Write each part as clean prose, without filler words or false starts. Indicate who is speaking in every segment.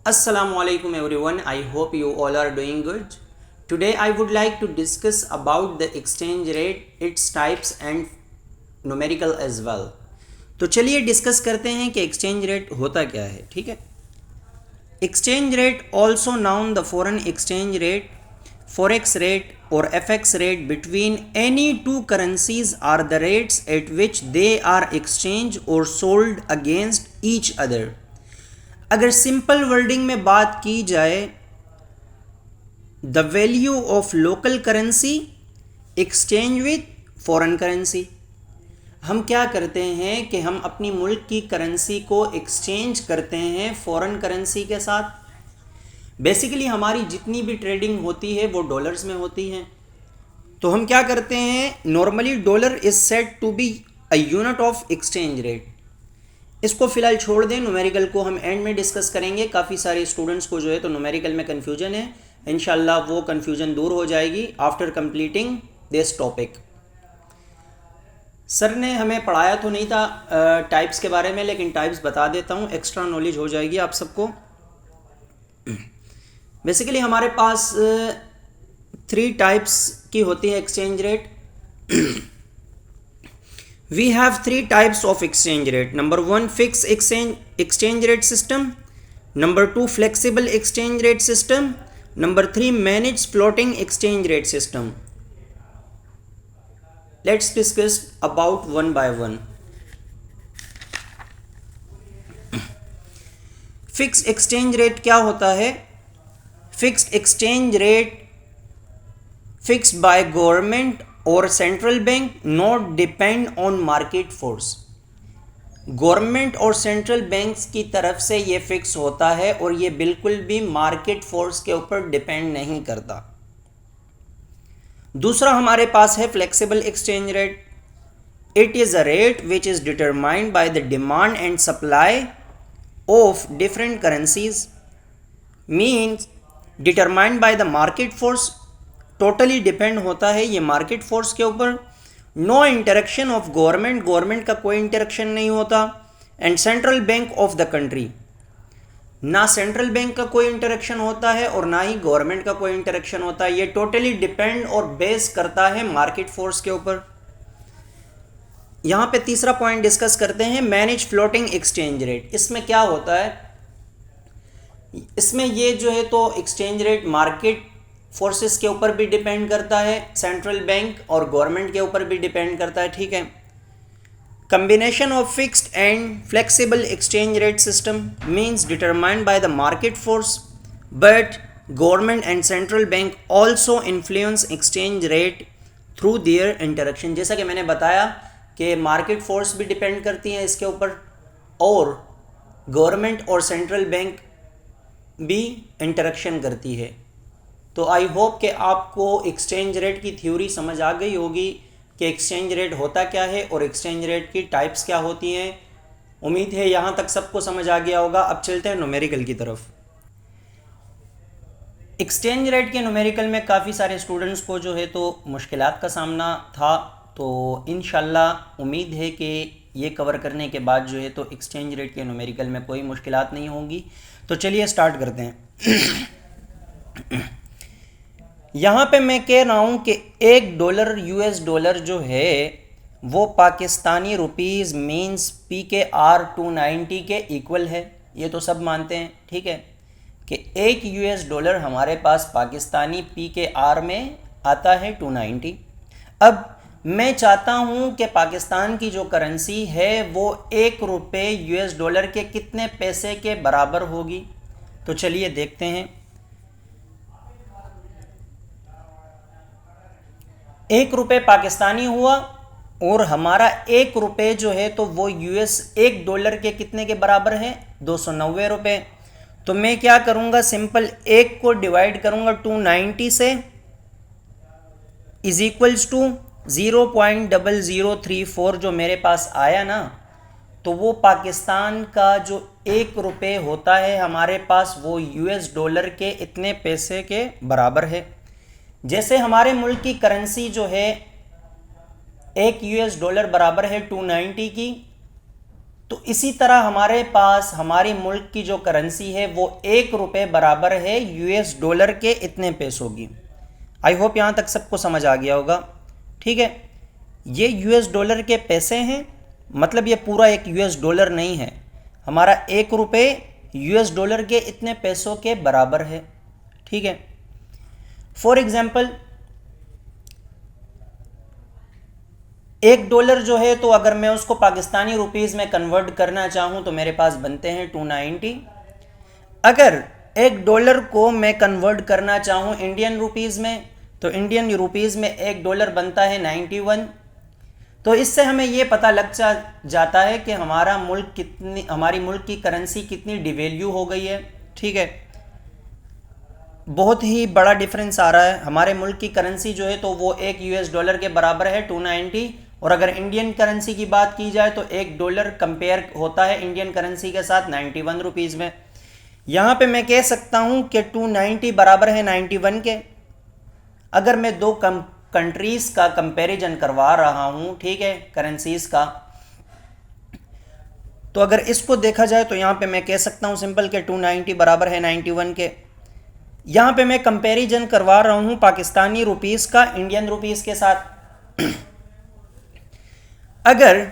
Speaker 1: Assalamualaikum everyone. I hope you all are doing good. Today I would like to discuss about the exchange rate, its types and numerical as well. तो चलिए discuss करते हैं कि exchange rate होता क्या है. ठीक है. Exchange rate also known the foreign exchange rate, forex rate और FX rate between any two currencies are the rates at which they are exchange और सोल्ड अगेंस्ट ईच अदर. अगर सिंपल वर्डिंग में बात की जाए, the value of local currency exchange with foreign currency. हम क्या करते हैं कि हम अपनी मुल्क की करेंसी को एक्सचेंज करते हैं फॉरेन करेंसी के साथ. बेसिकली हमारी जितनी भी ट्रेडिंग होती है वो डॉलर्स में होती है. तो हम क्या करते हैं, normally dollar is said to be a unit of exchange rate. इसको फिलहाल छोड़ दें, न्यूमेरिकल को हम एंड में डिस्कस करेंगे. काफ़ी सारे स्टूडेंट्स को जो है तो न्यूमेरिकल में कन्फ्यूजन है. इंशाल्लाह वो कन्फ्यूजन दूर हो जाएगी after completing this topic. Sir ने हमें पढ़ाया तो नहीं था टाइप्स के बारे में, लेकिन टाइप्स बता देता हूँ, एक्स्ट्रा नॉलेज हो जाएगी आप सबको. बेसिकली हमारे पास 3 टाइप्स की होती है exchange rate. We have 3 types of exchange rate. Number 1, fixed exchange rate system. Number 2, flexible exchange rate system. Number 3, managed floating exchange rate system. Let's discuss about one by one. Fixed exchange rate क्या होता है? Fixed exchange rate fixed by government और central bank, not depend on market force. Government और central banks की तरफ से ये fix होता है और ये बिल्कुल भी मार्केट फोर्स के ऊपर डिपेंड नहीं करता. दूसरा हमारे पास है flexible exchange rate. It is a rate which is determined by the demand and supply of different currencies, means determined by the market force. Totally depend होता है ये मार्केट फोर्स के ऊपर. नो इंटरेक्शन ऑफ गवर्नमेंट का कोई interaction नहीं होता. And central bank of the country, ना सेंट्रल बैंक का कोई इंटरेक्शन होता है और ना ही गवर्नमेंट का कोई इंटरेक्शन होता है. ये टोटली डिपेंड और बेस करता है मार्केट फोर्स के ऊपर. यहाँ पे तीसरा पॉइंट डिस्कस करते हैं, मैनेज फ्लोटिंग एक्सचेंज रेट. इसमें क्या होता है, इसमें ये जो है तो एक्सचेंज रेट मार्केट फोर्सेस के ऊपर भी डिपेंड करता है, सेंट्रल बैंक और गवर्नमेंट के ऊपर भी डिपेंड करता है. ठीक है. Combination of fixed and flexible exchange rate system means determined by the market force, but government and central bank also influence exchange rate through their interaction. जैसा कि मैंने बताया कि मार्केट फोर्स भी डिपेंड करती हैं इसके ऊपर और गवर्नमेंट और सेंट्रल बैंक भी इंटरेक्शन करती है. तो आई होप कि आपको एक्सचेंज रेट की थ्योरी समझ आ गई होगी कि एक्सचेंज रेट होता क्या है और एक्सचेंज रेट की टाइप्स क्या होती हैं. उम्मीद है यहाँ तक सबको समझ आ गया होगा. अब चलते हैं न्यूमेरिकल की तरफ. एक्सचेंज रेट के न्यूमेरिकल में काफ़ी सारे स्टूडेंट्स को जो है तो मुश्किलात का सामना था. तो इंशाल्लाह उम्मीद है कि ये कवर करने के बाद जो है तो एक्सचेंज रेट के न्यूमेरिकल में कोई मुश्किलात नहीं होंगी. तो चलिए स्टार्ट करते हैं. यहाँ पे मैं कह रहा हूँ कि $1 US डॉलर जो है वो पाकिस्तानी रुपीज़ मीन्स PKR 290 के इक्वल है. ये तो सब मानते हैं. ठीक है कि $1 US डॉलर हमारे पास पाकिस्तानी PKR में आता है 290. अब मैं चाहता हूँ कि पाकिस्तान की जो करेंसी है वो ₹1 US डॉलर के कितने पैसे के बराबर होगी. तो चलिए देखते हैं. ₹1 पाकिस्तानी हुआ और हमारा ₹1 जो है तो वो US $1 के कितने के बराबर है, ₹290. तो मैं क्या करूँगा, सिंपल 1 को डिवाइड करूँगा 290 से, इज इक्वल्स टू 0.0034 जो मेरे पास आया ना, तो वो पाकिस्तान का जो ₹1 होता है हमारे पास वो US डॉलर के इतने पैसे के बराबर है. जैसे हमारे मुल्क की करेंसी जो है $1 बराबर है 290 की, तो इसी तरह हमारे पास हमारे मुल्क की जो करेंसी है वो 1 रुपये बराबर है यूएस डॉलर के इतने पैसों की। आई होप यहाँ तक सबको समझ आ गया होगा। ठीक है, ये यूएस डॉलर के पैसे हैं, मतलब ये पूरा एक यूएस डॉलर नहीं है, हमारा 1 रुपये यूएस डॉलर के इतने पैसों के बराबर है। ठीक है, फॉर एग्जाम्पल $1 जो है, तो अगर मैं उसको पाकिस्तानी रुपीज़ में कन्वर्ट करना चाहूँ तो मेरे पास बनते हैं 290। अगर $1 को मैं कन्वर्ट करना चाहूँ इंडियन रुपीज़ में, तो इंडियन रुपीज़ में $1 बनता है 91। तो इससे हमें ये पता लग जाता है कि हमारी मुल्क की करेंसी कितनी डिवैल्यू हो गई है। ठीक है, बहुत ही बड़ा डिफरेंस आ रहा है। हमारे मुल्क की करेंसी जो है तो वो $1 के बराबर है 290, और अगर इंडियन करेंसी की बात की जाए तो $1 कंपेयर होता है इंडियन करेंसी के साथ 91 रुपीज़ में। यहाँ पे मैं कह सकता हूँ कि 290 बराबर है 91 के। अगर मैं दो कंट्रीज़ का कंपैरिजन करवा रहा हूँ, ठीक है, करेंसीज़ का, तो अगर इसको देखा जाए तो यहाँ पे मैं कह सकता हूँ सिंपल के 290 बराबर है 91 के। यहाँ पे मैं कंपैरिजन करवा रहा हूँ पाकिस्तानी रुपीज़ का इंडियन रुपीज़ के साथ। अगर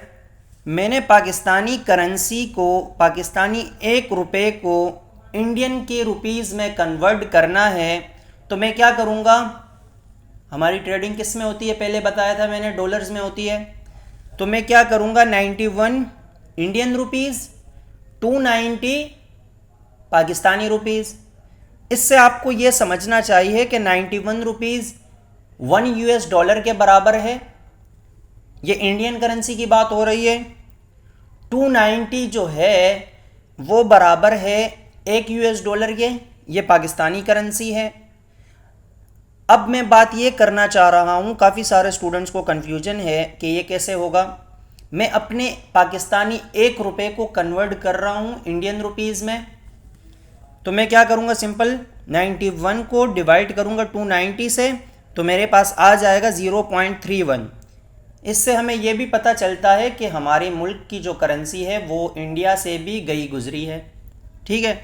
Speaker 1: मैंने पाकिस्तानी करेंसी को, पाकिस्तानी 1 रुपये को इंडियन के रुपीज़ में कन्वर्ट करना है तो मैं क्या करूँगा, हमारी ट्रेडिंग किस में होती है, पहले बताया था मैंने, डॉलर्स में होती है। तो मैं क्या करूँगा, 91 इंडियन रुपीज़, 290 पाकिस्तानी रुपीज़। इससे आपको ये समझना चाहिए कि 91 रुपीज़ $1 के बराबर है, ये इंडियन करेंसी की बात हो रही है। 290 जो है वो बराबर है $1 के, ये पाकिस्तानी करेंसी है। अब मैं बात ये करना चाह रहा हूँ, काफ़ी सारे स्टूडेंट्स को कन्फ्यूजन है कि ये कैसे होगा। मैं अपने पाकिस्तानी 1 रुपये को कन्वर्ट कर रहा हूँ इंडियन रुपीज़ में, तो मैं क्या करूँगा, सिंपल 91 को डिवाइड करूँगा 290 से, तो मेरे पास आ जाएगा 0.31। इससे हमें यह भी पता चलता है कि हमारे मुल्क की जो करेंसी है वो इंडिया से भी गई गुजरी है। ठीक है,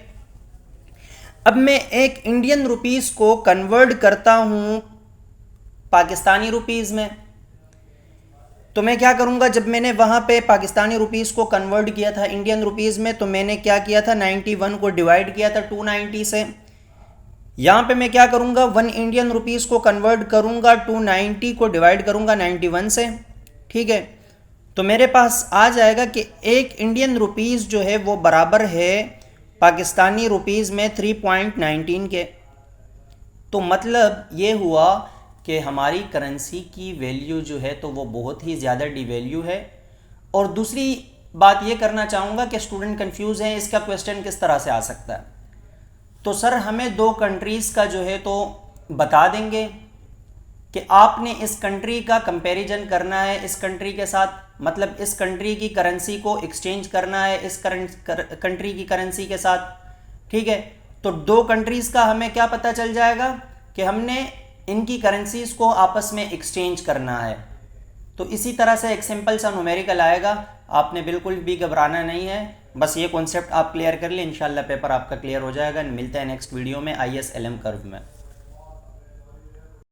Speaker 1: अब मैं एक इंडियन रुपीज़ को कन्वर्ट करता हूँ पाकिस्तानी रुपीज़ में, तो मैं क्या करूँगा, जब मैंने वहाँ पे पाकिस्तानी रुपीज़ को कन्वर्ट किया था इंडियन रुपीज़ में, तो मैंने क्या किया था, 91 को डिवाइड किया था 290 से। यहाँ पे मैं क्या करूँगा, 1 इंडियन रुपीज़ को कन्वर्ट करूँगा 290 को डिवाइड करूँगा 91 से। ठीक है, तो मेरे पास आ जाएगा कि 1 इंडियन रुपीज़ जो है वो बराबर है पाकिस्तानी रुपीज़ में 3.19 के। तो मतलब ये हुआ कि हमारी करेंसी की वैल्यू जो है तो वो बहुत ही ज़्यादा डिवैल्यू है। और दूसरी बात ये करना चाहूँगा कि स्टूडेंट कंफ्यूज हैं, इसका क्वेश्चन किस तरह से आ सकता है। तो सर हमें 2 कंट्रीज़ का जो है तो बता देंगे कि आपने इस कंट्री का कंपैरिजन करना है इस कंट्री के साथ, मतलब इस कंट्री की करेंसी को एक्सचेंज करना है इस कंट्री की करेंसी के साथ। ठीक है, तो 2 कंट्रीज़ का हमें क्या पता चल जाएगा कि हमने इनकी करेंसीज़ को आपस में एक्सचेंज करना है। तो इसी तरह से एक सिंपल सा न्यूमेरिकल आएगा, आपने बिल्कुल भी घबराना नहीं है, बस ये कॉन्सेप्ट आप क्लियर कर लें, इंशाल्लाह पेपर आपका क्लियर हो जाएगा। मिलते हैं नेक्स्ट वीडियो में ISLM कर्व में।